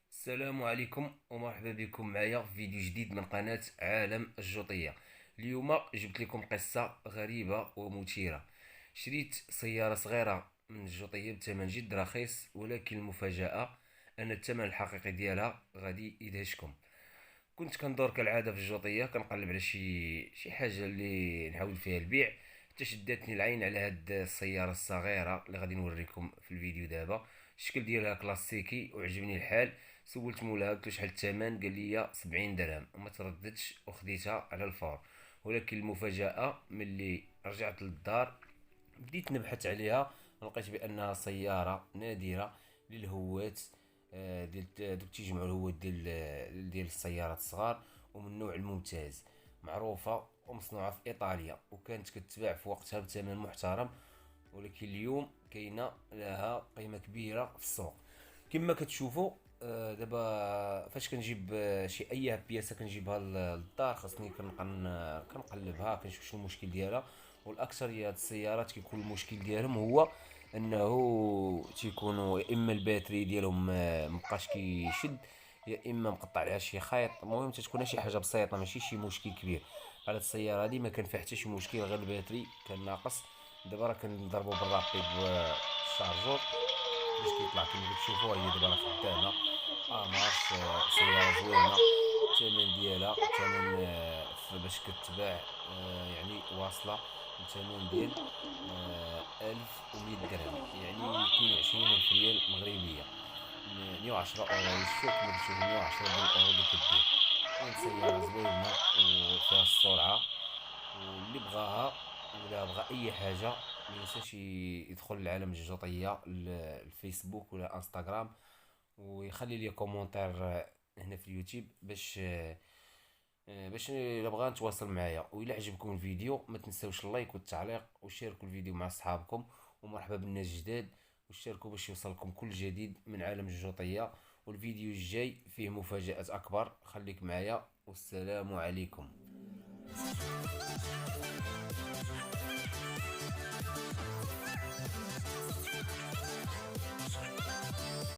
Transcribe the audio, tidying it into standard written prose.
السلام عليكم ومرحبا بكم معايا في فيديو جديد من قناة عالم الجوطية. اليوم جبت لكم قصة غريبة ومثيرة. شريت سيارة صغيرة من الجوطية بثمن جد رخيص، ولكن المفاجأة أن الثمن الحقيقي ديالها غادي يدهشكم. كنت كندور كالعادة في الجوطية كنقلب على شي حاجة اللي نحاول فيها البيع، حتى شداتني العين على هاد السيارة الصغيرة اللي غادي نوريكم في الفيديو دابا. الشكل ديالها كلاسيكي وعجبني الحال. سولت مولاها قلت له شحال الثمن، قال لي 70 درهم، وما ترددش وخديتها على الفور. ولكن المفاجأة ملي رجعت للدار بديت نبحث عليها، لقيت بانها سياره نادره للهواة، دوك تيجمعوا الهواة ديال السيارات الصغار، ومن النوع الممتاز، معروفه ومصنوعه في ايطاليا، وكانت كتباع في وقتها بثمن محترم. ولكن اليوم كاينه لها قيمه كبيره في السوق كما كتشوفوا. دابا فاش كنجيب شي اي بياسه كنجيبها للدار، خاصني كنقلبها كنشوف شنو المشكل ديالها. والاكثريه هاد السيارات كيكون المشكل ديالهم هو انه تيكونوا يا اما الباتري ديالهم مبقاش كيشد، يا اما مقطع لها شي خيط. المهم تتكون شي حاجه بسيطه ماشي شي مشكل كبير. على السياره هادي ما كان فيها حتى شي مشكل، غير الباتري كان ناقص. دابا راه كنضربو بالرابيد بالشارجور باش كيطلع كما كتشوفوا. هي دابا راه خدامه مارش. سياره زوينه، الثمن ديالها ثمن باش كتباع يعني واصله لثمن ديال 1100 درهم، يعني 22 ألف ريال مغربيه، 110 اورو. السوق كما كتشوفوا 110 ديال الاورو اللي كدير. المهم سياره زوينه وفيها السرعه، واللي بغاها ولا بغى اي حاجه ما ينساش يدخل لعالم الجوطيه الفيسبوك ولا انستغرام، ويخلي لي كومونتير هنا في اليوتيوب باش الا بغى نتواصل معايا. وإلا عجبكم الفيديو ما تنساوش اللايك والتعليق وشاركوا الفيديو مع اصحابكم. ومرحبا بالناس الجداد، واشتركوا باش يوصلكم كل جديد من عالم الجوطية. والفيديو الجاي فيه مفاجآت اكبر، خليك معايا والسلام عليكم.